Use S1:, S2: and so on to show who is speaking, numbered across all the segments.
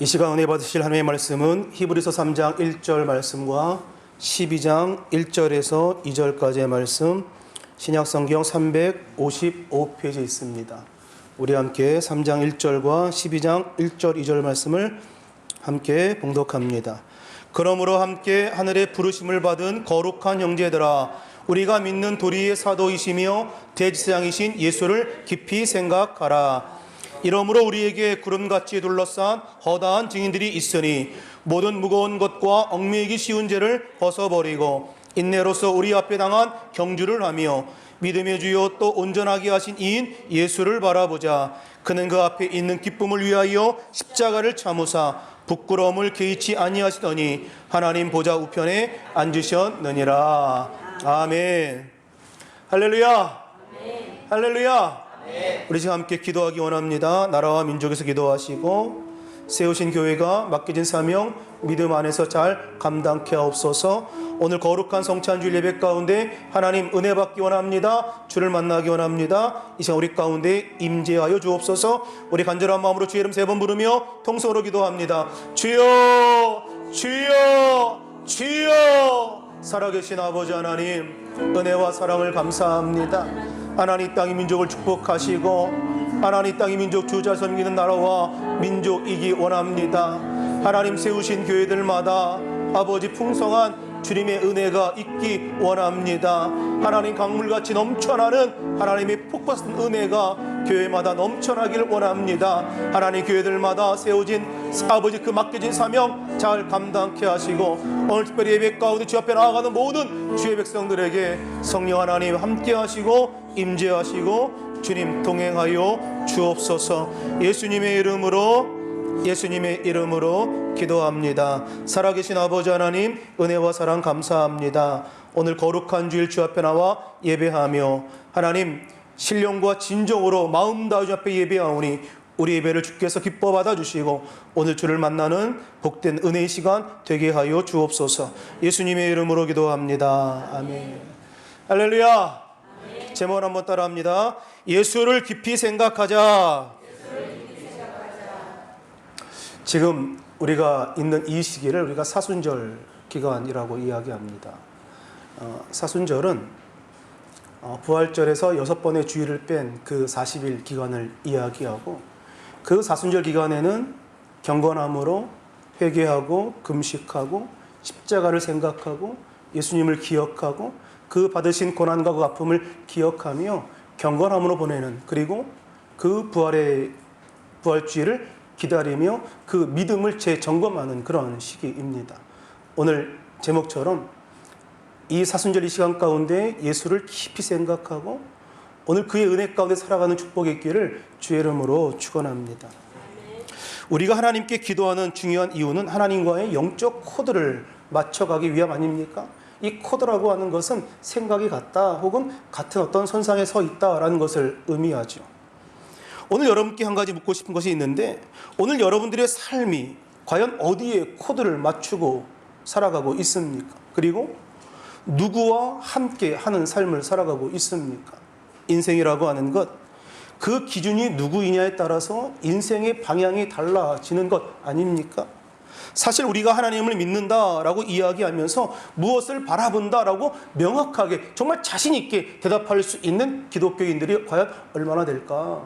S1: 이 시간 은혜 받으실 하나님의 말씀은 히브리서 3장 1절 말씀과 12장 1절에서 2절까지의 말씀, 신약성경 355페이지에 있습니다. 우리 함께 3장 1절과 12장 1절 2절 말씀을 함께 봉독합니다. 그러므로 함께 하늘의 부르심을 받은 거룩한 형제들아, 우리가 믿는 도리의 사도이시며 대지사장이신 예수를 깊이 생각하라. 이러므로 우리에게 구름같이 둘러싼 허다한 증인들이 있으니 모든 무거운 것과 얽매이기 쉬운 죄를 벗어버리고 인내로서 우리 앞에 당한 경주를 하며 믿음의 주요 또 온전하게 하신 이인 예수를 바라보자. 그는 그 앞에 있는 기쁨을 위하여 십자가를 참으사 부끄러움을 개의치 아니하시더니 하나님 보좌 우편에 앉으셨느니라. 아멘. 할렐루야. 할렐루야. 우리 지금 함께 기도하기 원합니다. 나라와 민족에서 기도하시고 세우신 교회가 맡겨진 사명 믿음 안에서 잘 감당케 하옵소서. 오늘 거룩한 성찬주일 예배 가운데 하나님 은혜 받기 원합니다. 주를 만나기 원합니다. 이 시간 우리 가운데 임재하여 주옵소서. 우리 간절한 마음으로 주의 이름 3번 부르며 통성으로 기도합니다. 주여, 주여, 주여. 살아계신 아버지 하나님, 은혜와 사랑을 감사합니다. 하나님 땅의 민족을 축복하시고 하나님 땅의 민족 주잘 섬기는 나라와 민족이기 원합니다. 하나님 세우신 교회들마다 아버지 풍성한 주님의 은혜가 있기 원합니다. 하나님 강물같이 넘쳐나는 하나님의 폭발된 은혜가 교회마다 넘쳐나길 원합니다. 하나님 교회들마다 세워진 아버지 그 맡겨진 사명 잘 감당케 하시고 오늘 특별히 예배 가운데 주 앞에 나아가는 모든 주의 백성들에게 성령 하나님 함께 하시고 임재하시고 주님 동행하여 주옵소서. 예수님의 이름으로 기도합니다. 살아계신 아버지 하나님, 은혜와 사랑 감사합니다. 오늘 거룩한 주일 주 앞에 나와 예배하며 하나님 신령과 진정으로 마음 다해 주 앞에 예배하오니 우리 예배를 주께서 기뻐 받아주시고 오늘 주를 만나는 복된 은혜의 시간 되게 하여 주옵소서. 예수님의 이름으로 기도합니다. 아멘. 할렐루야. 제목을 한번 따라합니다. 예수를 깊이 생각하자. 지금 우리가 있는 이 시기를 우리가 사순절 기간이라고 이야기합니다. 사순절은 부활절에서 6번의 주일을 뺀 그 40일 기간을 이야기하고 그 사순절 기간에는 경건함으로 회개하고 금식하고 십자가를 생각하고 예수님을 기억하고 그 받으신 고난과 그 아픔을 기억하며 경건함으로 보내는, 그리고 그 부활주일을 기다리며 그 믿음을 재점검하는 그런 시기입니다. 오늘 제목처럼 이 사순절 이 시간 가운데 예수를 깊이 생각하고 오늘 그의 은혜 가운데 살아가는 축복의 있기를 주의 이름으로 축원합니다. 우리가 하나님께 기도하는 중요한 이유는 하나님과의 영적 코드를 맞춰가기 위함 아닙니까? 이 코드라고 하는 것은 생각이 같다 혹은 같은 어떤 선상에 서 있다라는 것을 의미하죠. 오늘 여러분께 한 가지 묻고 싶은 것이 있는데, 오늘 여러분들의 삶이 과연 어디에 코드를 맞추고 살아가고 있습니까? 그리고 누구와 함께 하는 삶을 살아가고 있습니까? 인생이라고 하는 것, 그 기준이 누구이냐에 따라서 인생의 방향이 달라지는 것 아닙니까? 사실 우리가 하나님을 믿는다라고 이야기하면서 무엇을 바라본다라고 명확하게 정말 자신 있게 대답할 수 있는 기독교인들이 과연 얼마나 될까?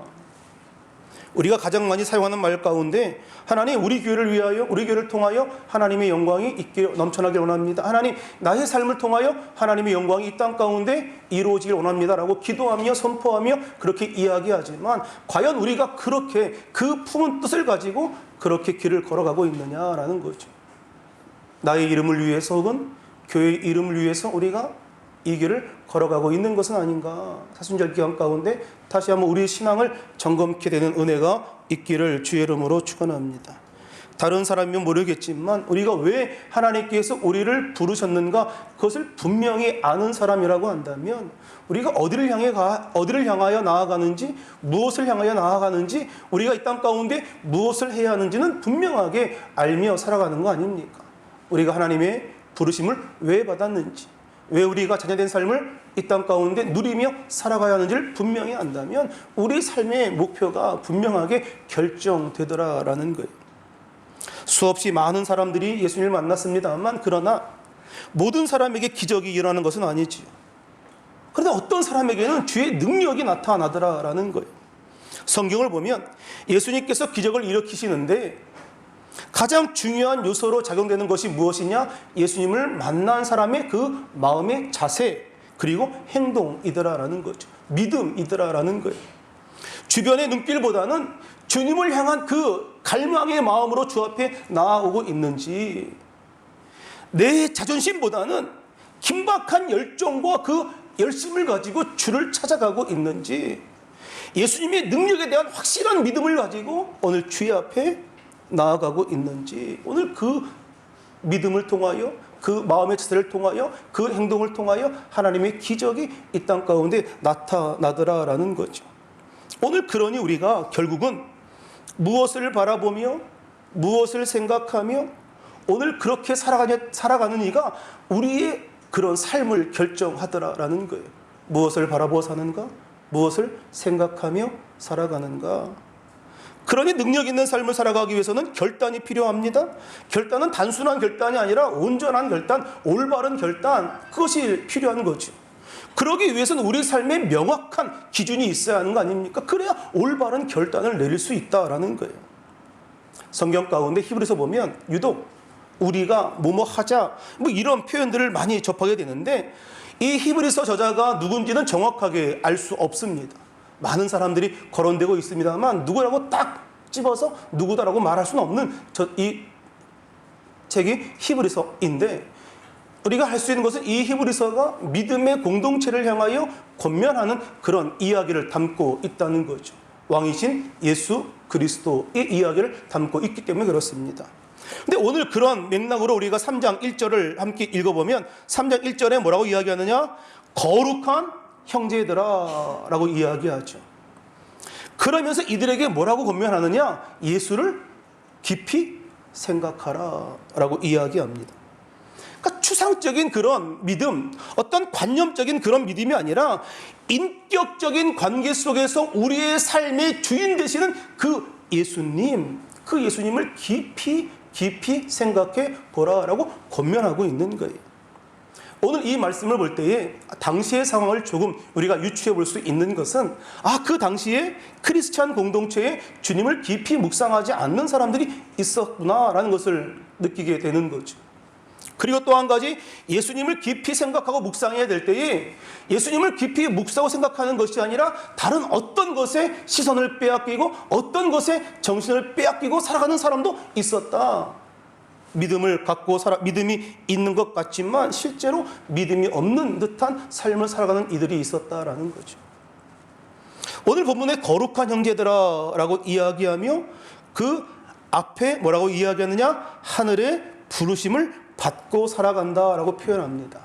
S1: 우리가 가장 많이 사용하는 말 가운데 하나님 우리 교회를 위하여, 우리 교회를 통하여 하나님의 영광이 있게 넘쳐나길 원합니다. 하나님 나의 삶을 통하여 하나님의 영광이 이 땅 가운데 이루어지길 원합니다라고 기도하며 선포하며 그렇게 이야기하지만 과연 우리가 그렇게 그 품은 뜻을 가지고 그렇게 길을 걸어가고 있느냐라는 거죠. 나의 이름을 위해서 혹은 교회의 이름을 위해서 우리가 이 길을 걸어가고 있는 것은 아닌가. 사순절 기간 가운데 다시 한번 우리의 신앙을 점검케 되는 은혜가 있기를 주의 이름으로 축원합니다. 다른 사람이면 모르겠지만 우리가 왜 하나님께서 우리를 부르셨는가, 그것을 분명히 아는 사람이라고 한다면 우리가 어디를 향하여 나아가는지, 무엇을 향하여 나아가는지, 우리가 이 땅 가운데 무엇을 해야 하는지는 분명하게 알며 살아가는 거 아닙니까? 우리가 하나님의 부르심을 왜 받았는지, 왜 우리가 자녀된 삶을 이 땅 가운데 누리며 살아가야 하는지를 분명히 안다면 우리 삶의 목표가 분명하게 결정되더라라는 거예요. 수없이 많은 사람들이 예수님을 만났습니다만, 그러나 모든 사람에게 기적이 일어나는 것은 아니지요. 그런데 어떤 사람에게는 주의 능력이 나타나더라라는 거예요. 성경을 보면 예수님께서 기적을 일으키시는데 가장 중요한 요소로 작용되는 것이 무엇이냐? 예수님을 만난 사람의 그 마음의 자세, 그리고 행동이더라라는 거죠. 믿음이더라라는 거예요. 주변의 눈길보다는 주님을 향한 그 갈망의 마음으로 주 앞에 나아오고 있는지, 내 자존심보다는 긴박한 열정과 그 열심을 가지고 주를 찾아가고 있는지, 예수님의 능력에 대한 확실한 믿음을 가지고 오늘 주의 앞에 나아가고 있는지, 오늘 그 믿음을 통하여, 그 마음의 자세를 통하여, 그 행동을 통하여 하나님의 기적이 이 땅 가운데 나타나더라라는 거죠. 오늘 그러니 우리가 결국은 무엇을 바라보며 무엇을 생각하며 오늘 그렇게 살아가는 이가 우리의 그런 삶을 결정하더라라는 거예요. 무엇을 바라보고 사는가? 무엇을 생각하며 살아가는가? 그러니 능력 있는 삶을 살아가기 위해서는 결단이 필요합니다. 결단은 단순한 결단이 아니라 온전한 결단, 올바른 결단, 그것이 필요한 거죠. 그러기 위해서는 우리 삶에 명확한 기준이 있어야 하는 거 아닙니까? 그래야 올바른 결단을 내릴 수 있다라는 거예요. 성경 가운데 히브리서 보면 유독 우리가 뭐뭐 하자 뭐 이런 표현들을 많이 접하게 되는데, 이 히브리서 저자가 누군지는 정확하게 알 수 없습니다. 많은 사람들이 거론되고 있습니다만 누구라고 딱 집어서 누구다라고 말할 수는 없는 이 책이 히브리서인데, 우리가 할 수 있는 것은 이 히브리서가 믿음의 공동체를 향하여 권면하는 그런 이야기를 담고 있다는 거죠. 왕이신 예수 그리스도의 이야기를 담고 있기 때문에 그렇습니다. 근데 오늘 그런 맥락으로 우리가 3장 1절을 함께 읽어보면 3장 1절에 뭐라고 이야기하느냐? 거룩한 형제들아 라고 이야기하죠. 그러면서 이들에게 뭐라고 권면하느냐? 예수를 깊이 생각하라 라고 이야기합니다. 그러니까 추상적인 그런 믿음, 어떤 관념적인 그런 믿음이 아니라 인격적인 관계 속에서 우리의 삶의 주인 되시는 그 예수님, 그 예수님을 깊이 생각해 보라라고 권면하고 있는 거예요. 오늘 이 말씀을 볼 때에 당시의 상황을 조금 우리가 유추해 볼 수 있는 것은, 그 당시에 크리스찬 공동체에 주님을 깊이 묵상하지 않는 사람들이 있었구나라는 것을 느끼게 되는 거죠. 그리고 또 한 가지, 예수님을 깊이 생각하고 묵상해야 될 때에 예수님을 깊이 묵상하고 생각하는 것이 아니라 다른 어떤 것에 시선을 빼앗기고 어떤 것에 정신을 빼앗기고 살아가는 사람도 있었다. 믿음이 있는 것 같지만 실제로 믿음이 없는 듯한 삶을 살아가는 이들이 있었다라는 거죠. 오늘 본문에 거룩한 형제들아라고 이야기하며 그 앞에 뭐라고 이야기하느냐? 하늘의 부르심을 받고 살아간다라고 표현합니다.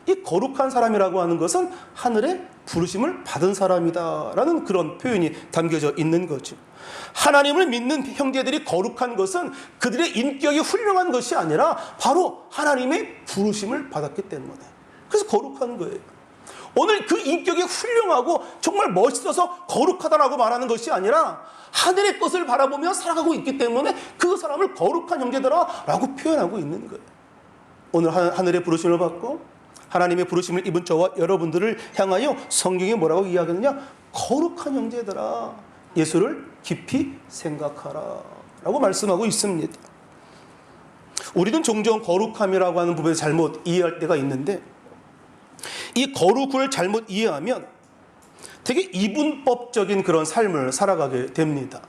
S1: 이 거룩한 사람이라고 하는 것은 하늘의 부르심을 받은 사람이다라는 그런 표현이 담겨져 있는 거죠. 하나님을 믿는 형제들이 거룩한 것은 그들의 인격이 훌륭한 것이 아니라 바로 하나님의 부르심을 받았기 때문에, 그래서 거룩한 거예요. 오늘 그 인격이 훌륭하고 정말 멋있어서 거룩하다라고 말하는 것이 아니라 하늘의 것을 바라보며 살아가고 있기 때문에 그 사람을 거룩한 형제들아라고 표현하고 있는 거예요. 오늘 하늘의 부르심을 받고 하나님의 부르심을 입은 저와 여러분들을 향하여 성경이 뭐라고 이야기하느냐? 거룩한 형제들아, 예수를 깊이 생각하라 라고 말씀하고 있습니다. 우리는 종종 거룩함이라고 하는 부분에 잘못 이해할 때가 있는데, 이 거룩을 잘못 이해하면 되게 이분법적인 그런 삶을 살아가게 됩니다.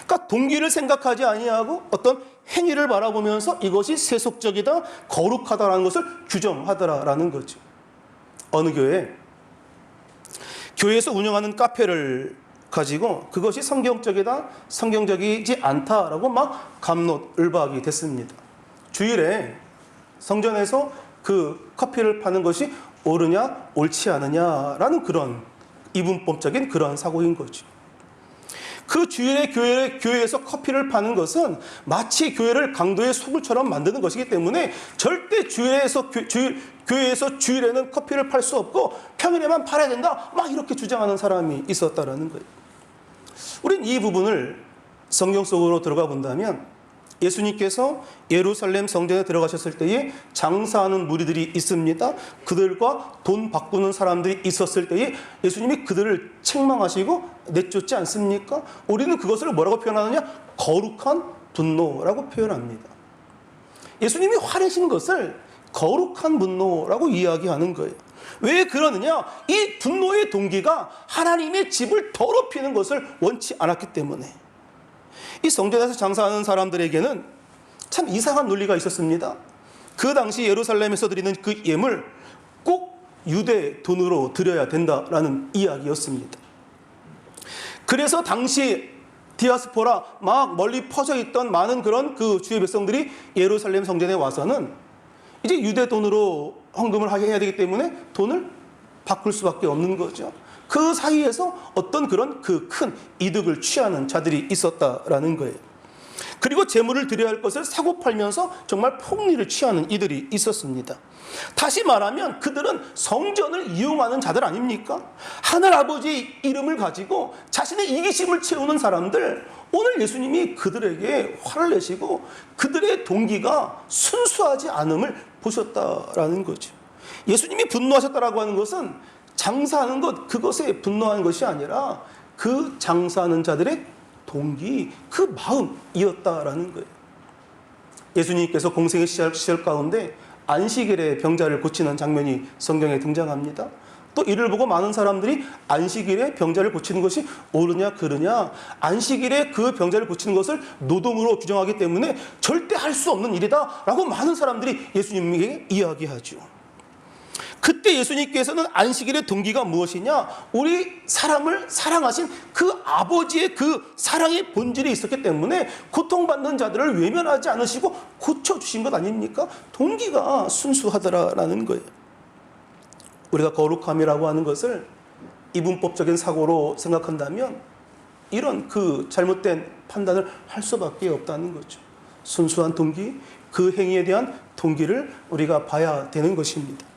S1: 그러니까 동기를 생각하지 아니하고 어떤 행위를 바라보면서 이것이 세속적이다, 거룩하다라는 것을 규정하더라라는 거죠. 어느 교회에서 운영하는 카페를 가지고 그것이 성경적이다, 성경적이지 않다라고 막 갑론을박이 됐습니다. 주일에 성전에서 그 커피를 파는 것이 옳으냐 옳지 않으냐라는 그런 이분법적인 그런 사고인 거죠. 그 주일에 교회에서 커피를 파는 것은 마치 교회를 강도의 소굴처럼 만드는 것이기 때문에 절대 교회에서 주일에는 커피를 팔 수 없고 평일에만 팔아야 된다, 막 이렇게 주장하는 사람이 있었다라는 거예요. 우린 이 부분을 성경 속으로 들어가 본다면 예수님께서 예루살렘 성전에 들어가셨을 때에 장사하는 무리들이 있습니다. 그들과 돈 바꾸는 사람들이 있었을 때에 예수님이 그들을 책망하시고 내쫓지 않습니까? 우리는 그것을 뭐라고 표현하느냐? 거룩한 분노라고 표현합니다. 예수님이 화내신 것을 거룩한 분노라고 이야기하는 거예요. 왜 그러느냐? 이 분노의 동기가 하나님의 집을 더럽히는 것을 원치 않았기 때문에. 이 성전에서 장사하는 사람들에게는 참 이상한 논리가 있었습니다. 그 당시 예루살렘에서 드리는 그 예물 꼭 유대 돈으로 드려야 된다라는 이야기였습니다. 그래서 당시 디아스포라 막 멀리 퍼져 있던 많은 그런 그 주의 백성들이 예루살렘 성전에 와서는 이제 유대 돈으로 헌금을 해야 되기 때문에 돈을 바꿀 수밖에 없는 거죠. 그 사이에서 어떤 그런 그 큰 이득을 취하는 자들이 있었다라는 거예요. 그리고 재물을 드려야 할 것을 사고 팔면서 정말 폭리를 취하는 이들이 있었습니다. 다시 말하면 그들은 성전을 이용하는 자들 아닙니까? 하늘아버지의 이름을 가지고 자신의 이기심을 채우는 사람들, 오늘 예수님이 그들에게 화를 내시고 그들의 동기가 순수하지 않음을 보셨다라는 거죠. 예수님이 분노하셨다라고 하는 것은 장사하는 것, 그것에 분노하는 것이 아니라 그 장사하는 자들의 동기, 그 마음이었다라는 거예요. 예수님께서 공생의 시절 가운데 안식일에 병자를 고치는 장면이 성경에 등장합니다. 또 이를 보고 많은 사람들이 안식일에 병자를 고치는 것이 옳으냐 그르냐, 안식일에 그 병자를 고치는 것을 노동으로 규정하기 때문에 절대 할 수 없는 일이다 라고 많은 사람들이 예수님에게 이야기하죠. 그때 예수님께서는 안식일의 동기가 무엇이냐? 우리 사람을 사랑하신 그 아버지의 그 사랑의 본질이 있었기 때문에 고통받는 자들을 외면하지 않으시고 고쳐주신 것 아닙니까? 동기가 순수하더라라는 거예요. 우리가 거룩함이라고 하는 것을 이분법적인 사고로 생각한다면 이런 그 잘못된 판단을 할 수밖에 없다는 거죠. 순수한 동기, 그 행위에 대한 동기를 우리가 봐야 되는 것입니다.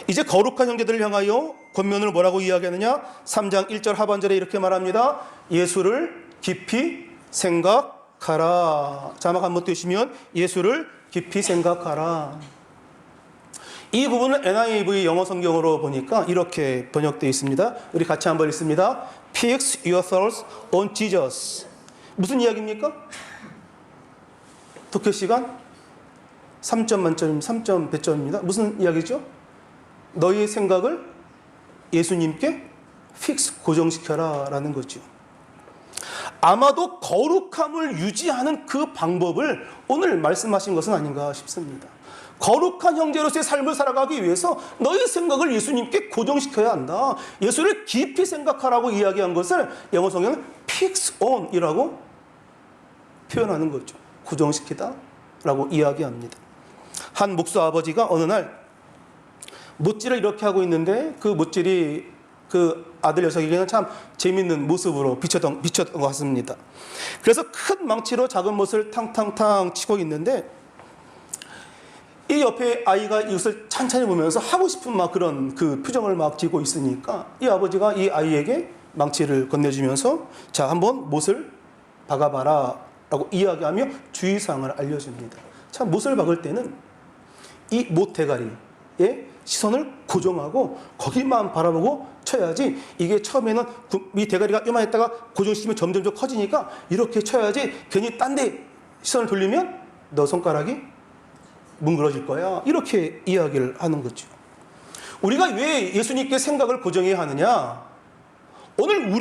S1: 이제 거룩한 형제들을 향하여 권면을 뭐라고 이야기하느냐? 3장 1절 하반절에 이렇게 말합니다. 예수를 깊이 생각하라. 자막 한번 띄우시면 예수를 깊이 생각하라. 이 부분을 NIV 영어 성경으로 보니까 이렇게 번역되어 있습니다. 우리 같이 한번 읽습니다. Fix your thoughts on Jesus. 무슨 이야기입니까? 독해 시간 3점 만점, 3점 배점입니다. 무슨 이야기죠? 너희의 생각을 예수님께 픽스 고정시켜라 라는 거죠. 아마도 거룩함을 유지하는 그 방법을 오늘 말씀하신 것은 아닌가 싶습니다. 거룩한 형제로서의 삶을 살아가기 위해서 너희 생각을 예수님께 고정시켜야 한다. 예수를 깊이 생각하라고 이야기한 것을 영어 성경은 fix on 이라고 표현하는 거죠. 고정시키다 라고 이야기합니다. 한 목사 아버지가 어느 날 못질을 이렇게 하고 있는데 그 못질이 그 아들 녀석에게는 참 재밌는 모습으로 비쳤던 것 같습니다. 그래서 큰 망치로 작은 못을 탕탕탕 치고 있는데 이 옆에 아이가 이것을 찬찬히 보면서 하고 싶은 막 그런 그 표정을 막 지고 있으니까 이 아버지가 이 아이에게 망치를 건네주면서 자, 한번 못을 박아봐라 라고 이야기하며 주의사항을 알려줍니다. 참 못을 박을 때는 이 못 대가리에 시선을 고정하고 거기만 바라보고 쳐야지, 이게 처음에는 이 대가리가 요만했다가 고정시키면 점점 커지니까 이렇게 쳐야지, 괜히 딴 데 시선을 돌리면 너 손가락이 뭉그러질 거야, 이렇게 이야기를 하는 거죠. 우리가 왜 예수님께 생각을 고정해야 하느냐? 오늘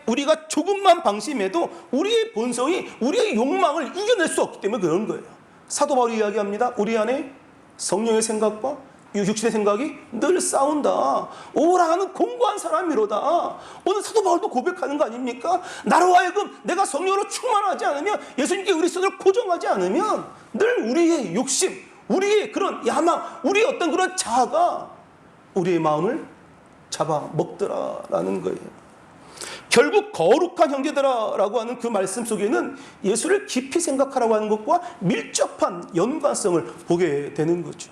S1: 우리가 조금만 방심해도 우리의 본성이 우리의 욕망을 이겨낼 수 없기 때문에 그런 거예요. 사도 바울이 이야기합니다. 우리 안에 성령의 생각과 육신의 생각이 늘 싸운다. 오라하는 공고한 사람이로다. 오늘 사도 바울도 고백하는 거 아닙니까? 나로 하여금 내가 성령으로 충만하지 않으면, 예수님께 우리 손을 고정하지 않으면 늘 우리의 욕심, 우리의 그런 야망, 우리의 어떤 그런 자아가 우리의 마음을 잡아먹더라라는 거예요. 결국 거룩한 형제들아라고 하는 그 말씀 속에는 예수를 깊이 생각하라고 하는 것과 밀접한 연관성을 보게 되는 거죠.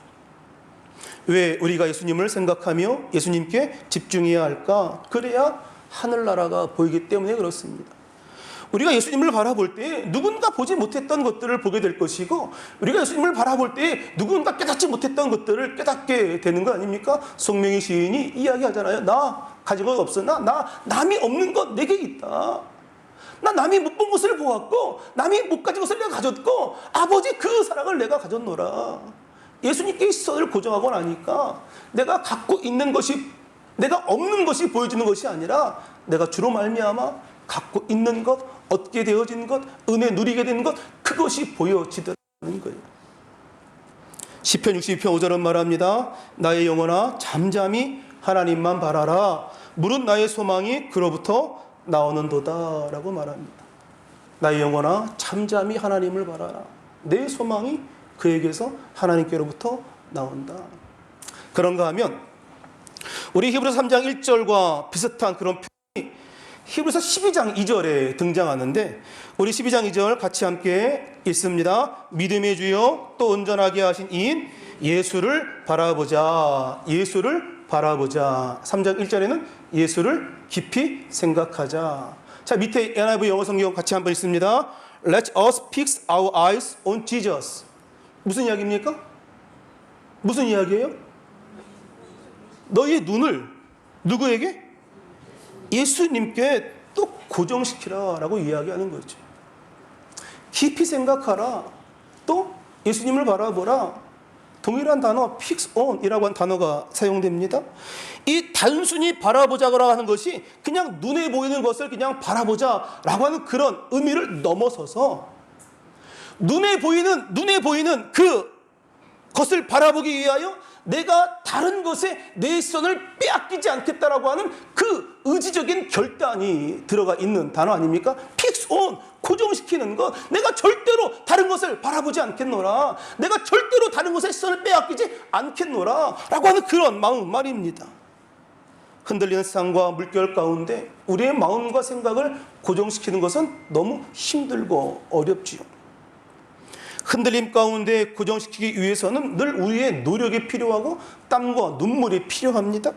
S1: 왜 우리가 예수님을 생각하며 예수님께 집중해야 할까? 그래야 하늘나라가 보이기 때문에 그렇습니다. 우리가 예수님을 바라볼 때 누군가 보지 못했던 것들을 보게 될 것이고, 우리가 예수님을 바라볼 때 누군가 깨닫지 못했던 것들을 깨닫게 되는 거 아닙니까? 송명희 시인이 이야기하잖아요. 나 가진 것 없어. 나 남이 없는 것 내게 있다. 나 남이 못 본 것을 보았고, 남이 못 가진 것을 내가 가졌고, 아버지 그 사랑을 내가 가졌노라. 예수님께 시선을 고정하고 나니까 내가 갖고 있는 것이, 내가 없는 것이 보여지는 것이 아니라 내가 주로 말미암아 갖고 있는 것, 얻게 되어진 것, 은혜 누리게 되는 것, 그것이 보여지더라는 거예요. 시편 62편 5절은 말합니다. 나의 영혼아 잠잠히 하나님만 바라라. 무릇 나의 소망이 그로부터 나오는도다 라고 말합니다. 나의 영혼아 잠잠히 하나님을 바라라. 내 소망이 그에게서 하나님께로부터 나온다. 그런가 하면 우리 히브리서 3장 1절과 비슷한 그런 표현이 히브리서 12장 2절에 등장하는데, 우리 12장 2절 같이 함께 읽습니다. 믿음의 주여 또 온전하게 하신 이인 예수를 바라보자. 예수를 바라보자. 3장 1절에는 예수를 깊이 생각하자. 자, 밑에 NIV 영어 성경 같이 한번 읽습니다. Let us fix our eyes on Jesus. 무슨 이야기입니까? 무슨 이야기예요? 너희의 눈을 누구에게? 예수님께 또 고정시키라 라고 이야기하는 거죠. 깊이 생각하라. 또 예수님을 바라보라. 동일한 단어 fix on 이라고 하는 단어가 사용됩니다. 이 단순히 바라보자고 하는 것이 그냥 눈에 보이는 것을 그냥 바라보자 라고 하는 그런 의미를 넘어서서 눈에 보이는 그 것을 바라보기 위하여 내가 다른 것에 내 시선을 빼앗기지 않겠다라고 하는 그 의지적인 결단이 들어가 있는 단어 아닙니까? fix on, 고정시키는 것. 내가 절대로 다른 것을 바라보지 않겠노라. 내가 절대로 다른 것에 시선을 빼앗기지 않겠노라 라고 하는 그런 마음 말입니다. 흔들리는 세상과 물결 가운데 우리의 마음과 생각을 고정시키는 것은 너무 힘들고 어렵지요. 흔들림 가운데 고정시키기 위해서는 늘 우리의 노력이 필요하고 땀과 눈물이 필요합니다.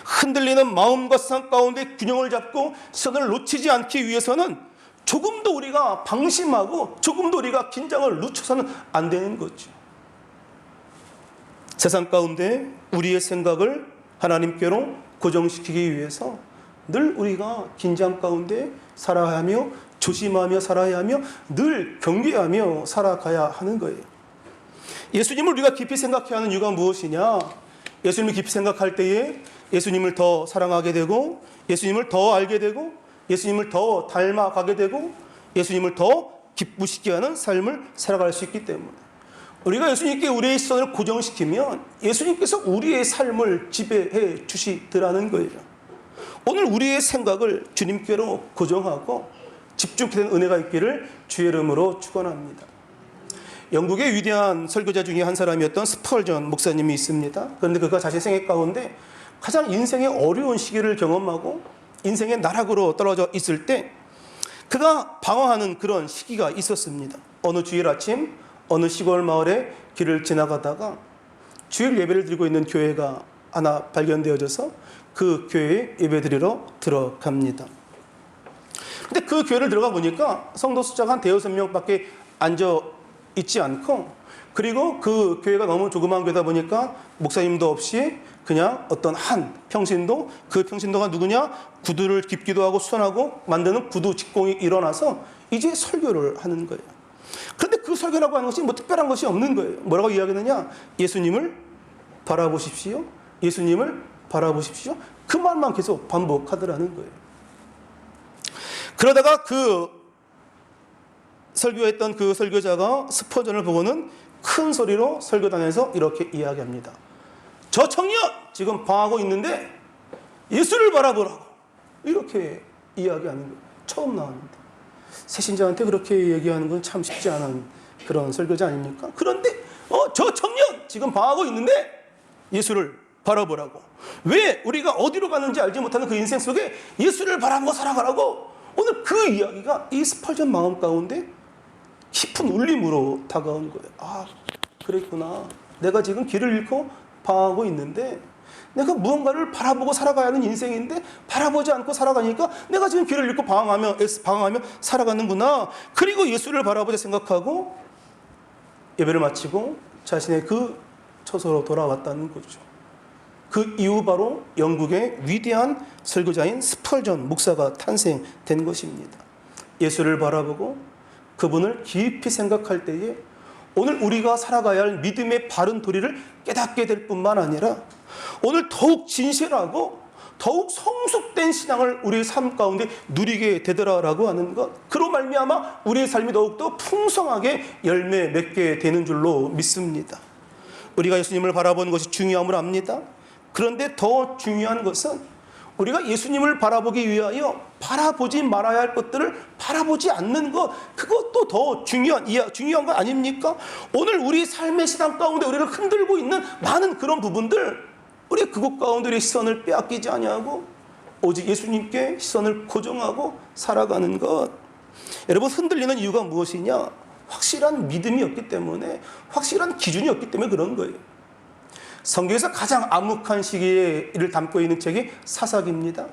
S1: 흔들리는 마음과 세상 가운데 균형을 잡고 선을 놓치지 않기 위해서는 조금도 우리가 방심하고 조금도 우리가 긴장을 늦춰서는 안 되는 거죠. 세상 가운데 우리의 생각을 하나님께로 고정시키기 위해서 늘 우리가 긴장 가운데 살아야 하며 조심하며 살아야 하며 늘 경계하며 살아가야 하는 거예요. 예수님을 우리가 깊이 생각해야 하는 이유가 무엇이냐? 예수님을 깊이 생각할 때에 예수님을 더 사랑하게 되고, 예수님을 더 알게 되고, 예수님을 더 닮아가게 되고, 예수님을 더 기쁘시게 하는 삶을 살아갈 수 있기 때문에, 우리가 예수님께 우리의 시선을 고정시키면 예수님께서 우리의 삶을 지배해 주시더라는 거예요. 오늘 우리의 생각을 주님께로 고정하고 집중되는 은혜가 있기를 주의 이름으로 축원합니다. 영국의 위대한 설교자 중에 한 사람이었던 스펄전 목사님이 있습니다. 그런데 그가 자신 생애 가운데 가장 인생의 어려운 시기를 경험하고 인생의 나락으로 떨어져 있을 때 그가 방황하는 그런 시기가 있었습니다. 어느 주일 아침 어느 시골 마을에 길을 지나가다가 주일 예배를 드리고 있는 교회가 하나 발견되어져서 그 교회에 예배드리러 들어갑니다. 근데 그 교회를 들어가 보니까 성도 숫자가 한 대여섯 명밖에 앉아 있지 않고, 그리고 그 교회가 너무 조그만 교회다 보니까 목사님도 없이 그냥 어떤 한 평신도, 그 평신도가 누구냐? 구두를 깁기도 하고 수선하고 만드는 구두 직공이 일어나서 이제 설교를 하는 거예요. 그런데 그 설교라고 하는 것이 뭐 특별한 것이 없는 거예요. 뭐라고 이야기하느냐? 예수님을 바라보십시오. 예수님을 바라보십시오. 그 말만 계속 반복하더라는 거예요. 그러다가 그 설교했던 그 설교자가 스퍼전을 보고는 큰 소리로 설교단에서 이렇게 이야기합니다. 저 청년 지금 방하고 있는데 예수를 바라보라고, 이렇게 이야기하는 거예요. 처음 나옵니다. 새신자한테 그렇게 얘기하는 건 참 쉽지 않은 그런 설교자 아닙니까? 그런데 저 청년 지금 방하고 있는데 예수를 바라보라고. 왜 우리가 어디로 가는지 알지 못하는 그 인생 속에 예수를 바라보고 살아가라고. 오늘 그 이야기가 이 스펄전 마음 가운데 깊은 울림으로 다가온 거예요. 아, 그랬구나. 내가 지금 길을 잃고 방황하고 있는데 내가 무언가를 바라보고 살아가야 하는 인생인데 바라보지 않고 살아가니까 내가 지금 길을 잃고 방황하며 살아가는구나. 그리고 예수를 바라보자 생각하고 예배를 마치고 자신의 그 처소로 돌아왔다는 거죠. 그 이후 바로 영국의 위대한 설교자인 스펄전 목사가 탄생된 것입니다. 예수를 바라보고 그분을 깊이 생각할 때에 오늘 우리가 살아가야 할 믿음의 바른 도리를 깨닫게 될 뿐만 아니라 오늘 더욱 진실하고 더욱 성숙된 신앙을 우리의 삶 가운데 누리게 되더라라고 하는 것, 그로 말미암아 우리의 삶이 더욱더 풍성하게 열매 맺게 되는 줄로 믿습니다. 우리가 예수님을 바라보는 것이 중요함을 압니다. 그런데 더 중요한 것은 우리가 예수님을 바라보기 위하여 바라보지 말아야 할 것들을 바라보지 않는 것, 그것도 더 중요한 거 아닙니까? 오늘 우리 삶의 신앙 가운데 우리를 흔들고 있는 많은 그런 부분들, 우리 그것 가운데 우리의 시선을 빼앗기지 아니하고 오직 예수님께 시선을 고정하고 살아가는 것. 여러분, 흔들리는 이유가 무엇이냐? 확실한 믿음이 없기 때문에, 확실한 기준이 없기 때문에 그런 거예요. 성경에서 가장 암묵한 시기를 담고 있는 책이 사사기입니다.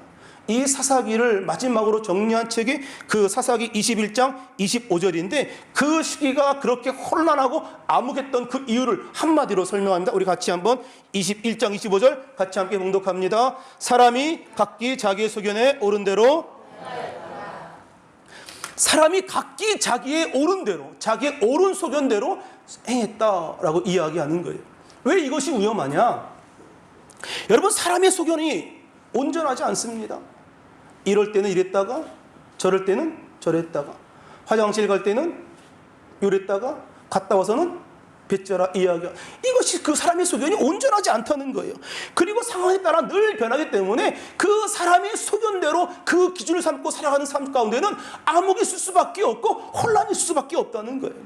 S1: 이 사사기를 마지막으로 정리한 책이 그 사사기 21장 25절인데 그 시기가 그렇게 혼란하고 암묵했던 그 이유를 한마디로 설명합니다. 우리 같이 한번 21장 25절 같이 함께 봉독합니다. 사람이 각기 자기의 소견에 옳은 대로, 사람이 각기 자기의 옳은 대로, 자기의 옳은 소견대로 행했다라고 이야기하는 거예요. 왜 이것이 위험하냐? 여러분, 사람의 소견이 온전하지 않습니다. 이럴 때는 이랬다가 저럴 때는 저랬다가 화장실 갈 때는 요랬다가 갔다 와서는 뱉져라 이야기야. 이것이 그 사람의 소견이 온전하지 않다는 거예요. 그리고 상황에 따라 늘 변하기 때문에 그 사람의 소견대로 그 기준을 삼고 살아가는 삶 가운데는 암흑이 있을 수밖에 없고 혼란이 있을 수밖에 없다는 거예요.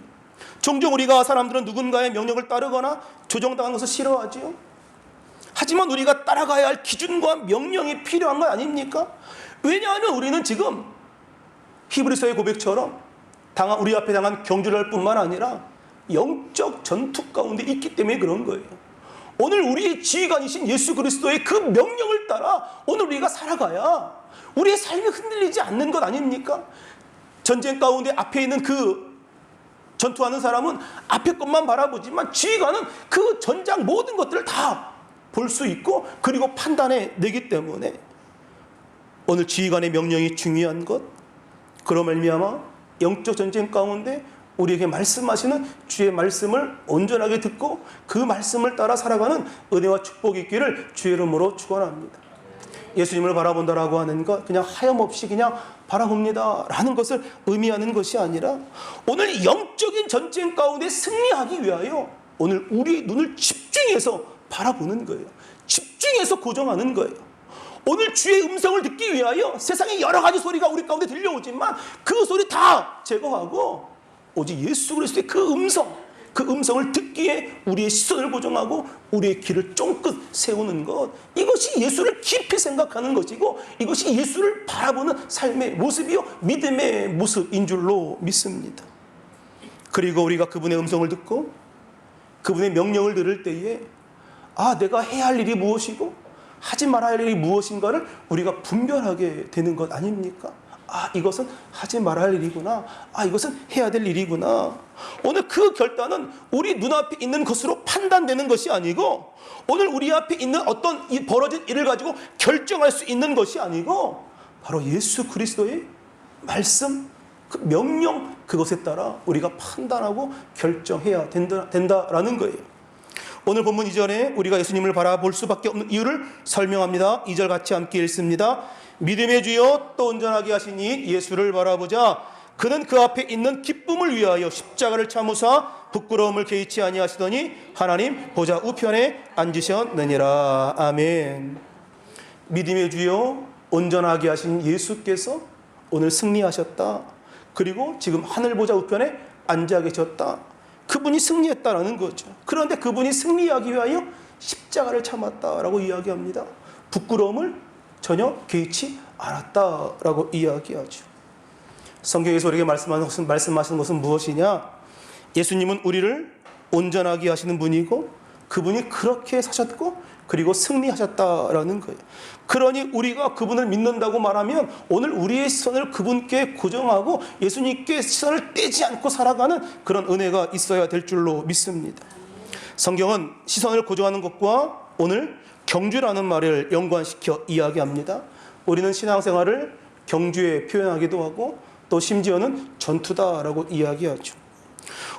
S1: 종종 우리가 사람들은 누군가의 명령을 따르거나 조정당하는 것을 싫어하지요. 하지만 우리가 따라가야 할 기준과 명령이 필요한 것 아닙니까? 왜냐하면 우리는 지금 히브리서의 고백처럼 우리 앞에 당한 경주를 뿐만 아니라 영적 전투 가운데 있기 때문에 그런 거예요. 오늘 우리의 지휘관이신 예수 그리스도의 그 명령을 따라 오늘 우리가 살아가야 우리의 삶이 흔들리지 않는 것 아닙니까? 전쟁 가운데 앞에 있는 그 전투하는 사람은 앞에 것만 바라보지만 지휘관은 그 전장 모든 것들을 다 볼 수 있고 그리고 판단해 내기 때문에 오늘 지휘관의 명령이 중요한 것, 그로 말미암아 영적 전쟁 가운데 우리에게 말씀하시는 주의 말씀을 온전하게 듣고 그 말씀을 따라 살아가는 은혜와 축복이 있기를 주의 이름으로 축원합니다. 예수님을 바라본다라고 하는 것, 그냥 하염없이 그냥 바라봅니다 라는 것을 의미하는 것이 아니라 오늘 영적인 전쟁 가운데 승리하기 위하여 오늘 우리 눈을 집중해서 바라보는 거예요. 집중해서 고정하는 거예요. 오늘 주의 음성을 듣기 위하여 세상에 여러 가지 소리가 우리 가운데 들려오지만 그 소리 다 제거하고 오직 예수 그리스도의 그 음성을 듣기에 우리의 시선을 고정하고 우리의 길을 쫑긋 세우는 것, 이것이 예수를 깊이 생각하는 것이고 이것이 예수를 바라보는 삶의 모습이요 믿음의 모습인 줄로 믿습니다. 그리고 우리가 그분의 음성을 듣고 그분의 명령을 들을 때에 내가 해야 할 일이 무엇이고 하지 말아야 할 일이 무엇인가를 우리가 분별하게 되는 것 아닙니까? 이것은 하지 말아야 할 일이구나. 이것은 해야 될 일이구나. 오늘 그 결단은 우리 눈앞에 있는 것으로 판단되는 것이 아니고 오늘 우리 앞에 있는 어떤 이 벌어진 일을 가지고 결정할 수 있는 것이 아니고 바로 예수 그리스도의 말씀, 그 명령, 그것에 따라 우리가 판단하고 결정해야 된다라는 거예요. 오늘 본문 2절에 우리가 예수님을 바라볼 수밖에 없는 이유를 설명합니다. 2절 같이 함께 읽습니다. 믿음의 주여 또 온전하게 하시니 예수를 바라보자. 그는 그 앞에 있는 기쁨을 위하여 십자가를 참으사 부끄러움을 개의치 아니하시더니 하나님 보좌 우편에 앉으셨느니라. 아멘. 믿음의 주여 온전하게 하신 예수께서 오늘 승리하셨다. 그리고 지금 하늘 보좌 우편에 앉아 계셨다. 그분이 승리했다라는 거죠. 그런데 그분이 승리하기 위하여 십자가를 참았다라고 이야기합니다. 부끄러움을 전혀 개의치 않았다라고 이야기하죠. 성경에서 우리에게 말씀하시는 것은 무엇이냐? 예수님은 우리를 온전하게 하시는 분이고 그분이 그렇게 사셨고 그리고 승리하셨다라는 거예요. 그러니 우리가 그분을 믿는다고 말하면 오늘 우리의 시선을 그분께 고정하고 예수님께 시선을 떼지 않고 살아가는 그런 은혜가 있어야 될 줄로 믿습니다. 성경은 시선을 고정하는 것과 오늘 경주라는 말을 연관시켜 이야기합니다. 우리는 신앙생활을 경주에 표현하기도 하고 또 심지어는 전투다라고 이야기하죠.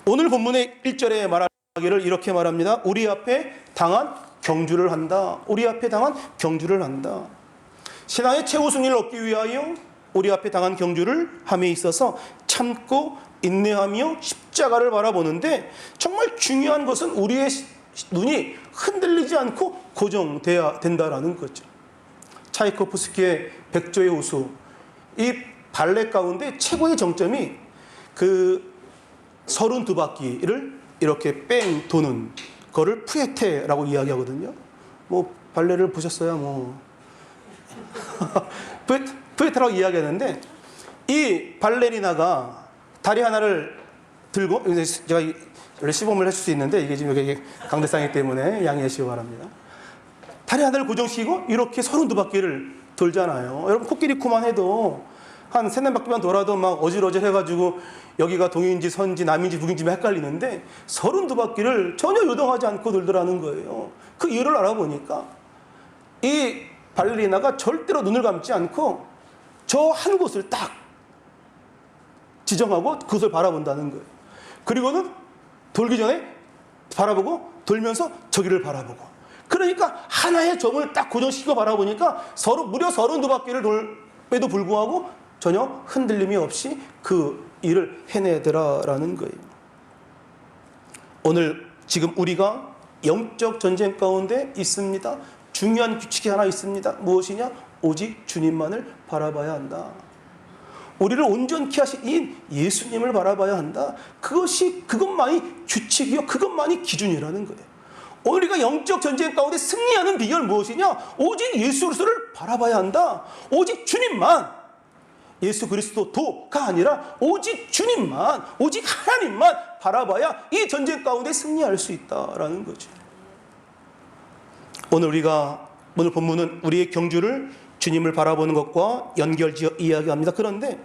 S1: 오늘 본문의 1절에 말하기를 이렇게 말합니다. 우리 앞에 당한 경주를 한다. 우리 앞에 당한 경주를 한다. 신앙의 최후 승리를 얻기 위하여 우리 앞에 당한 경주를 함에 있어서 참고 인내하며 십자가를 바라보는데 정말 중요한 것은 우리의 눈이 흔들리지 않고 고정돼야 된다라는 거죠. 차이코프스키의 백조의 호수, 이 발레 가운데 최고의 정점이 그 32바퀴를 이렇게 뺑 도는 거를 푸에테라고 이야기하거든요. 뭐 발레를 보셨어야 뭐 푸에테라고 이야기하는데 이 발레리나가 다리 하나를 들고, 제가 원래 시범을 해줄 수 있는데 이게 지금 여기 강대상이기 때문에 양해해 주시기 바랍니다. 다리 하나를 고정시키고 이렇게 32바퀴를 돌잖아요. 여러분 코끼리코만 해도 한 3-4바퀴만 돌아도 막 어질어질 해가지고 여기가 동인지 서인지 남인지 북인지 헷갈리는데 32바퀴를 전혀 요동하지 않고 돌더라는 거예요. 그 이유를 알아보니까 이 발레리나가 절대로 눈을 감지 않고 저 한 곳을 딱 지정하고 그것을 바라본다는 거예요. 그리고는 돌기 전에 바라보고 돌면서 저기를 바라보고, 그러니까 하나의 점을 딱 고정시키고 바라보니까 무려 32바퀴를 돌에도 불구하고 전혀 흔들림이 없이 그 일을 해내더라라는 거예요. 오늘 지금 우리가 영적 전쟁 가운데 있습니다. 중요한 규칙이 하나 있습니다. 무엇이냐? 오직 주님만을 바라봐야 한다. 우리를 온전케 하신 이 예수님을 바라봐야 한다. 그것만이 규칙이요, 그것만이 기준이라는 거예요. 우리가 영적 전쟁 가운데 승리하는 비결은 무엇이냐? 오직 예수 그리스도를 바라봐야 한다. 오직 주님만, 예수 그리스도가 아니라 오직 주님만, 오직 하나님만 바라봐야 이 전쟁 가운데 승리할 수 있다라는 거죠. 오늘 본문은 우리의 경주를 주님을 바라보는 것과 연결지어 이야기합니다. 그런데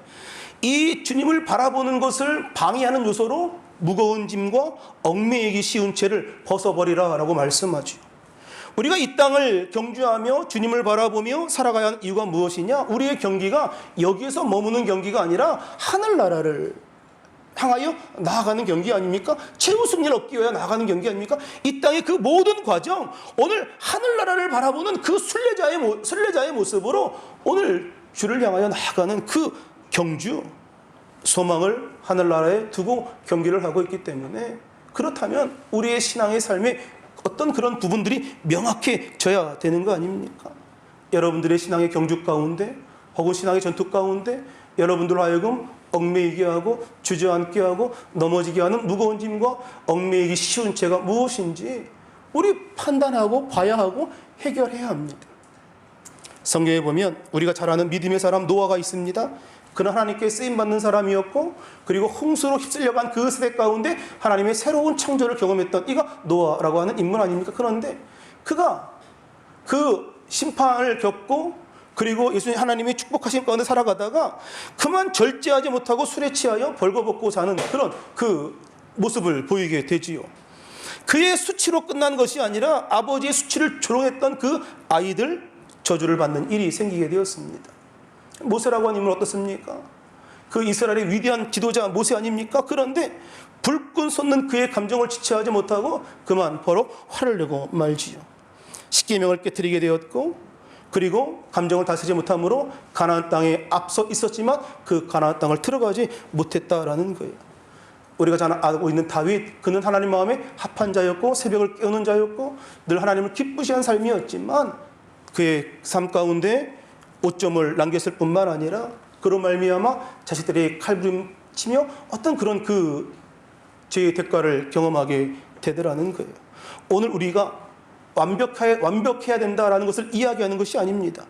S1: 이 주님을 바라보는 것을 방해하는 요소로 무거운 짐과 얽매이기 쉬운 채를 벗어버리라 라고 말씀하죠. 우리가 이 땅을 경주하며 주님을 바라보며 살아가야 하는 이유가 무엇이냐? 우리의 경기가 여기에서 머무는 경기가 아니라 하늘나라를 향하여 나아가는 경기 아닙니까? 최후 승리를 얻기 위해 나아가는 경기 아닙니까? 이 땅의 그 모든 과정, 오늘 하늘나라를 바라보는 그 순례자의 모습으로 오늘 주를 향하여 나아가는 그 경주, 소망을 하늘나라에 두고 경기를 하고 있기 때문에, 그렇다면 우리의 신앙의 삶에 어떤 그런 부분들이 명확해져야 되는 거 아닙니까? 여러분들의 신앙의 경주 가운데 혹은 신앙의 전투 가운데 여러분들로 하여금 얽매이게 하고 주저앉게 하고 넘어지게 하는 무거운 짐과 얽매이기 쉬운 죄가 무엇인지 우리 판단하고 봐야 하고 해결해야 합니다. 성경에 보면 우리가 잘 아는 믿음의 사람 노아가 있습니다. 그는 하나님께 쓰임받는 사람이었고, 그리고 홍수로 휩쓸려간 그 세대 가운데 하나님의 새로운 창조를 경험했던 이가 노아라고 하는 인물 아닙니까? 그런데 그가 그 심판을 겪고 그리고 예수님 하나님의 축복하신 가운데 살아가다가 그만 절제하지 못하고 술에 취하여 벌거벗고 사는 그런 그 모습을 보이게 되지요. 그의 수치로 끝난 것이 아니라 아버지의 수치를 조롱했던 그 아이들 저주를 받는 일이 생기게 되었습니다. 모세라고 하는 인물은 어떻습니까? 그 이스라엘의 위대한 지도자 모세 아닙니까? 그런데 불끈 솟는 그의 감정을 지체하지 못하고 그만 바로 화를 내고 말지요. 십계명을 깨뜨리게 되었고, 그리고 감정을 다스리지 못함으로 가나안 땅에 앞서 있었지만 그 가나안 땅을 들어가지 못했다라는 거예요. 우리가 잘 알고 있는 다윗, 그는 하나님 마음에 합한 자였고 새벽을 깨우는 자였고 늘 하나님을 기쁘시한 삶이었지만 그의 삶 가운데 오점을 남겼을 뿐만 아니라 그로 말미암아 자식들이 칼부림치며 어떤 그런 그 죄의 대가를 경험하게 되더라는 거예요. 오늘 우리가 완벽해야 된다라는 것을 이야기하는 것이 아닙니다.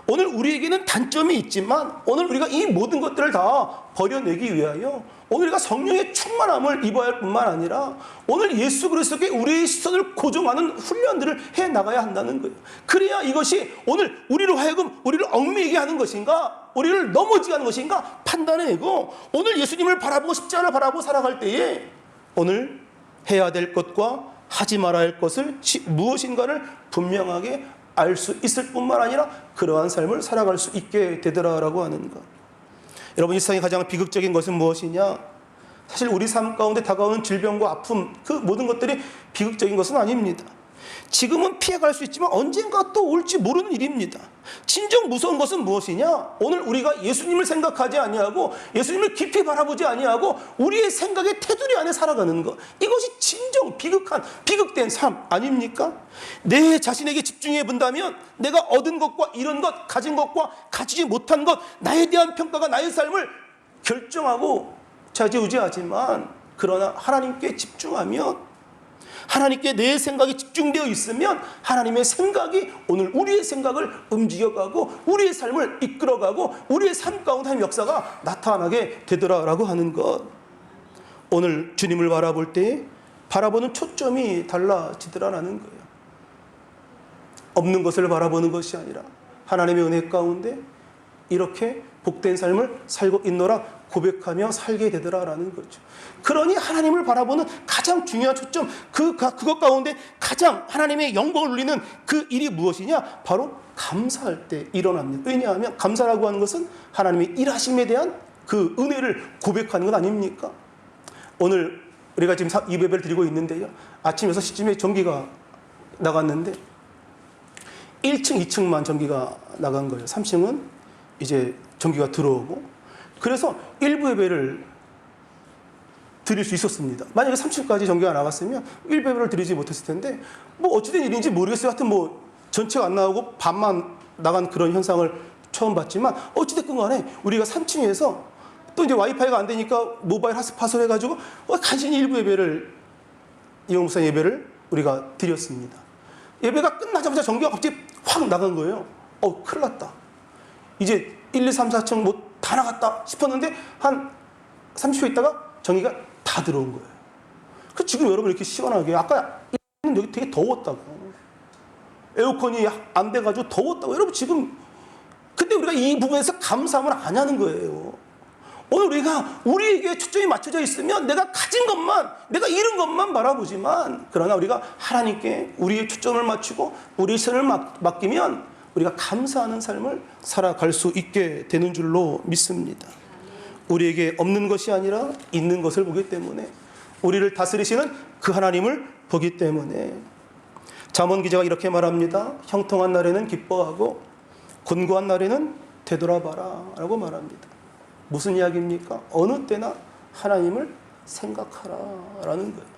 S1: 오늘 우리에게는 단점이 있지만 오늘 우리가 이 모든 것들을 다 버려내기 위하여 오늘 우리가 성령의 충만함을 입어야 할 뿐만 아니라 오늘 예수 그리스도께 우리의 시선을 고정하는 훈련들을 해나가야 한다는 거예요. 그래야 이것이 오늘 우리로 하여금 우리를 얽매이게 하는 것인가, 우리를 넘어지게 하는 것인가 판단해내고 오늘 예수님을 바라보고 십자가를 바라보고 살아갈 때에 오늘 해야 될 것과 하지 말아야 할 것을 무엇인가를 분명하게 알 수 있을 뿐만 아니라 그러한 삶을 살아갈 수 있게 되더라라고 하는 것. 여러분, 이 세상에 가장 비극적인 것은 무엇이냐? 사실 우리 삶 가운데 다가오는 질병과 아픔, 그 모든 것들이 비극적인 것은 아닙니다. 지금은 피해갈 수 있지만 언젠가 또 올지 모르는 일입니다. 진정 무서운 것은 무엇이냐? 오늘 우리가 예수님을 생각하지 아니하고 예수님을 깊이 바라보지 아니하고 우리의 생각의 테두리 안에 살아가는 것, 이것이 진정 비극된 삶 아닙니까? 내 자신에게 집중해 본다면 내가 얻은 것과 잃은 것, 가진 것과 가지지 못한 것, 나에 대한 평가가 나의 삶을 결정하고 좌지우지하지만 그러나 하나님께 집중하면, 하나님께 내 생각이 집중되어 있으면 하나님의 생각이 오늘 우리의 생각을 움직여가고 우리의 삶을 이끌어가고 우리의 삶 가운데 하나님의 역사가 나타나게 되더라라고 하는 것. 오늘 주님을 바라볼 때 바라보는 초점이 달라지더라라는 거예요. 없는 것을 바라보는 것이 아니라 하나님의 은혜 가운데 이렇게 복된 삶을 살고 있노라 고백하며 살게 되더라라는 거죠. 그러니 하나님을 바라보는 가장 중요한 초점, 그것 가운데 가장 하나님의 영광을 누리는 그 일이 무엇이냐? 바로 감사할 때 일어납니다. 왜냐하면 감사라고 하는 것은 하나님의 일하심에 대한 그 은혜를 고백하는 것 아닙니까? 오늘 우리가 지금 이 예배를 드리고 있는데요, 아침 6시쯤에 전기가 나갔는데 1층, 2층만 전기가 나간 거예요. 3층은 이제 전기가 들어오고, 그래서 일부 예배를 드릴 수 있었습니다. 만약에 3층까지 전기가 나갔으면 일부 예배를 드리지 못했을 텐데, 뭐 어찌된 일인지 모르겠어요. 하여튼 뭐 전체가 안 나오고 반만 나간 그런 현상을 처음 봤지만, 어찌됐건 간에 우리가 3층에서 또 이제 와이파이가 안 되니까 모바일 핫스팟을 해가지고 간신히 일부 예배를, 이용 목사 예배를 우리가 드렸습니다. 예배가 끝나자마자 전기가 갑자기 확 나간 거예요. 큰일 났다. 이제 1, 2, 3, 4층 뭐 다 나갔다 싶었는데 한 30초 있다가 전기가 다 들어온 거예요. 그 지금 여러분 이렇게 시원하게, 아까 여기 되게 더웠다고, 에어컨이 안 돼가지고 더웠다고. 여러분 지금, 근데 우리가 이 부분에서 감사함을 안 하는 거예요. 오늘 우리가 우리에게 초점이 맞춰져 있으면 내가 가진 것만, 내가 잃은 것만 바라보지만, 그러나 우리가 하나님께 우리의 초점을 맞추고 우리의 신을 맡기면 우리가 감사하는 삶을 살아갈 수 있게 되는 줄로 믿습니다. 우리에게 없는 것이 아니라 있는 것을 보기 때문에, 우리를 다스리시는 그 하나님을 보기 때문에 잠언 기자가 이렇게 말합니다. 형통한 날에는 기뻐하고 곤고한 날에는 되돌아봐라 라고 말합니다. 무슨 이야기입니까? 어느 때나 하나님을 생각하라 라는 거예요.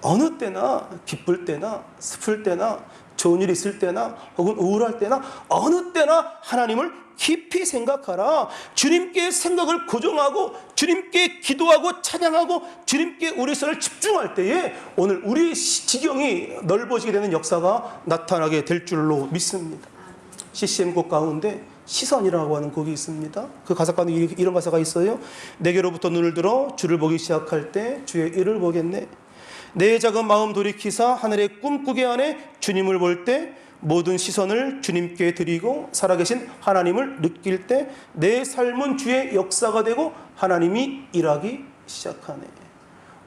S1: 어느 때나, 기쁠 때나 슬플 때나 좋은 일이 있을 때나 혹은 우울할 때나 어느 때나 하나님을 깊이 생각하라. 주님께 생각을 고정하고 주님께 기도하고 찬양하고 주님께 우리 손을 집중할 때에 오늘 우리의 지경이 넓어지게 되는 역사가 나타나게 될 줄로 믿습니다. CCM곡 가운데 시선이라고 하는 곡이 있습니다. 그 가사 가운데 이런 가사가 있어요. 내게로부터 눈을 들어 주를 보기 시작할 때 주의 일을 보겠네. 내 작은 마음 돌이키사 하늘의 꿈꾸게 하네. 주님을 볼 때 모든 시선을 주님께 드리고 살아계신 하나님을 느낄 때 내 삶은 주의 역사가 되고 하나님이 일하기 시작하네.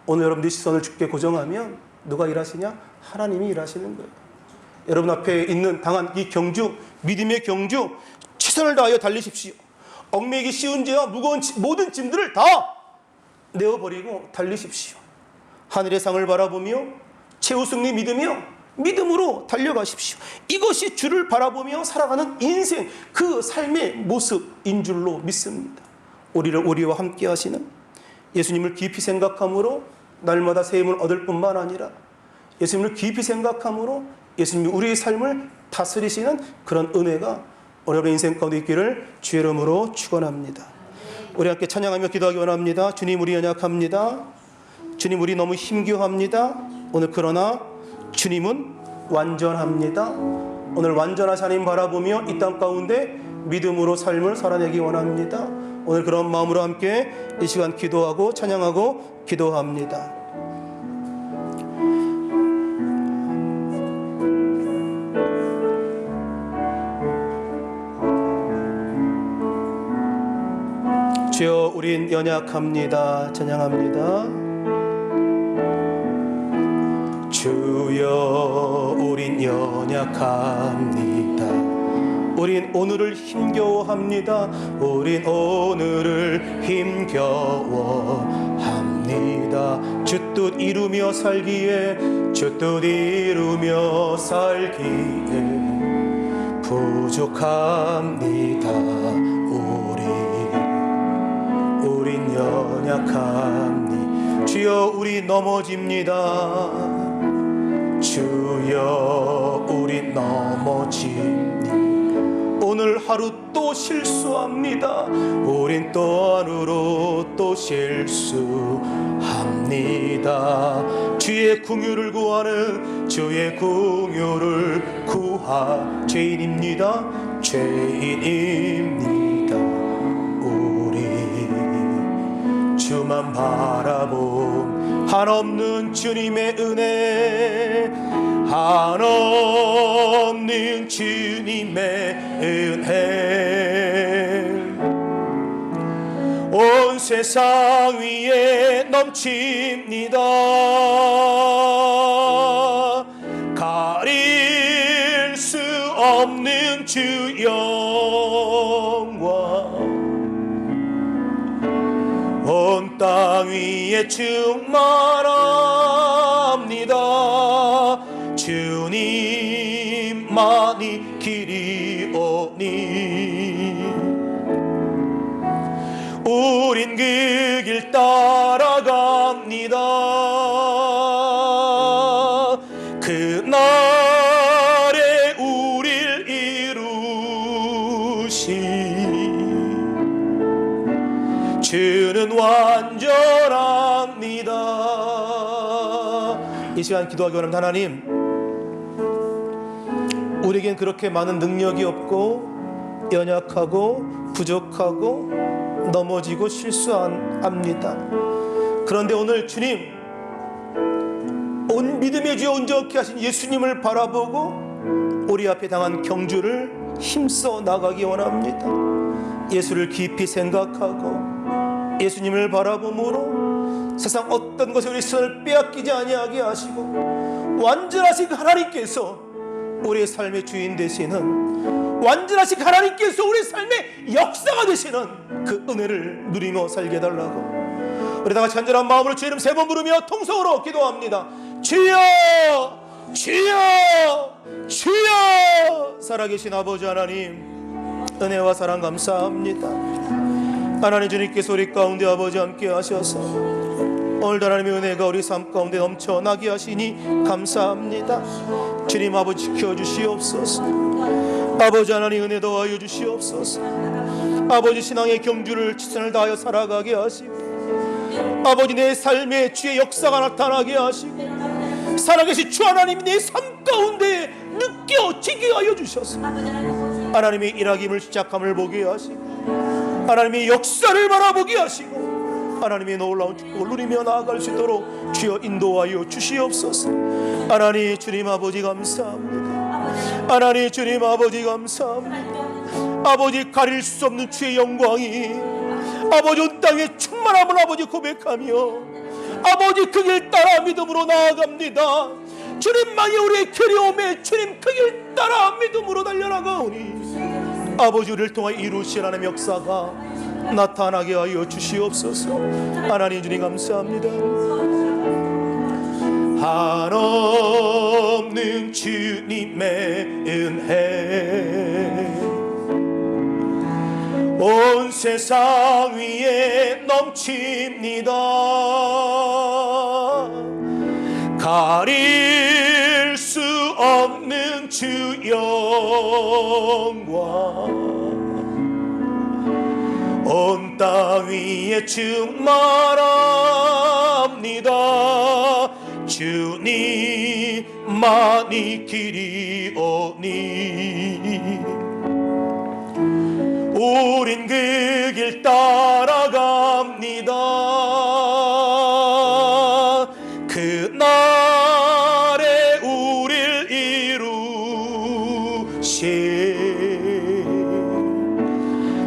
S1: 오늘 여러분들이 시선을 주께 고정하면 누가 일하시냐? 하나님이 일하시는 거예요. 여러분 앞에 있는 당한 이 경주, 믿음의 경주, 최선을 다하여 달리십시오. 얽매이기 쉬운 죄와 무거운 모든 짐들을 다 내어버리고 달리십시오. 하늘의 상을 바라보며 최우승리 믿음으로 달려가십시오. 이것이 주를 바라보며 살아가는 인생, 그 삶의 모습인 줄로 믿습니다. 우리와 함께 하시는 예수님을 깊이 생각함으로 날마다 새 힘을 얻을 뿐만 아니라 예수님을 깊이 생각함으로 예수님이 우리의 삶을 다스리시는 그런 은혜가 여러분의 인생 가운데 있기를 주의 이름으로 축원합니다. 우리 함께 찬양하며 기도하기 원합니다. 주님, 우리 연약합니다. 주님, 우리 너무 힘겨워합니다. 오늘 그러나 주님은 완전합니다. 오늘 완전하신 하나님 바라보며 이 땅 가운데 믿음으로 삶을 살아내기 원합니다. 오늘 그런 마음으로 함께 이 시간 기도하고 찬양하고 기도합니다. 주여, 우린 연약합니다. 찬양합니다. 주여, 우린 연약합니다. 우린 오늘을 힘겨워합니다. 우린 오늘을 힘겨워합니다. 주 뜻 이루며 살기에, 주 뜻 이루며 살기에 부족합니다. 우린 연약합니다. 주여, 우리 넘어집니다. 주여, 우리 넘어집니다. 오늘 하루 또 실수합니다. 우린 또 하루로 또 실수합니다. 주의 긍휼을 구하는, 주의 긍휼을 구하 죄인입니다. 죄인입니다. 우리 주만 바라본 한없는 주님의 은혜, 한없는 주님의 은혜, 온 세상 위에 넘칩니다. 가릴 수 없는 주 영광, 온 땅 위에 충만합니다. 주님만이 길이오니 우린 그 길 따라갑니다. 그날에 우릴 이루신 주는 완전합니다. 이 시간 기도하기 원합니다. 하나님, 우리에겐 그렇게 많은 능력이 없고 연약하고 부족하고 넘어지고 실수합니다. 그런데 오늘 주님, 온 믿음의 주여 온전케 하신 예수님을 바라보고 우리 앞에 당한 경주를 힘써 나가기 원합니다. 예수를 깊이 생각하고 예수님을 바라봄으로 세상 어떤 것에 우리 손을 빼앗기지 아니하게 하시고, 완전하신 하나님께서 우리의 삶의 주인 되시는, 완전하신 하나님께서 우리의 삶의 역사가 되시는 그 은혜를 누리며 살게 해달라고 우리 다같이 간절한 마음으로 주의 이름 3번 부르며 통성으로 기도합니다. 주여, 주여, 주여. 살아계신 아버지 하나님, 은혜와 사랑 감사합니다. 하나님, 주님께서 우리 가운데 아버지 함께 하셔서 오늘도 하나님의 은혜가 우리 삶 가운데 넘쳐나게 하시니 감사합니다. 주님 아버지, 지켜주시옵소서. 아버지 하나님, 은혜 더하여 주시옵소서. 아버지, 신앙의 경주를 최선을 다하여 살아가게 하시고, 아버지 내 삶에 주의 역사가 나타나게 하시고, 살아계신 주 하나님 내 삶 가운데 느껴지게 하여 주셔서 하나님의 일하김을 시작함을 보게 하시고, 하나님의 역사를 바라보게 하시고, 하나님의 놀라운 축복을 누리며 나아갈 수 있도록 주여 인도하여 주시옵소서. 하나님 주님 아버지 감사합니다. 하나님 주님 아버지 감사합니다. 아버지, 가릴 수 없는 주의 영광이 아버지 온 땅에 충만함을 아버지 고백하며 아버지 그 길 따라 믿음으로 나아갑니다. 주님만이 우리의 길이오매 주님 그 길 따라 믿음으로 달려나가오니 아버지 우리를 통하여 이루신 하나님의 역사가 나타나게 하여 주시옵소서. 하나님 주님 감사합니다. 한없는 주님의 은혜, 온 세상 위에 넘칩니다. 가릴 수 없는 주 영광, 온 땅 위에 충만합니다. 주님만이 길이오니 우린 그 길 따라갑니다. 그날에 우릴 이루신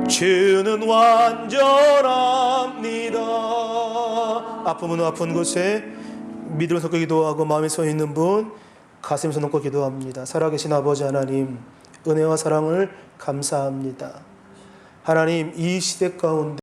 S1: 주는 완전합니다. 아픔은 아픈 곳에 믿음을 섞고 기도하고 마음에 서 있는 분 가슴에서 놓고 기도합니다. 살아계신 아버지 하나님, 은혜와 사랑을 감사합니다. 하나님, 이 시대 가운데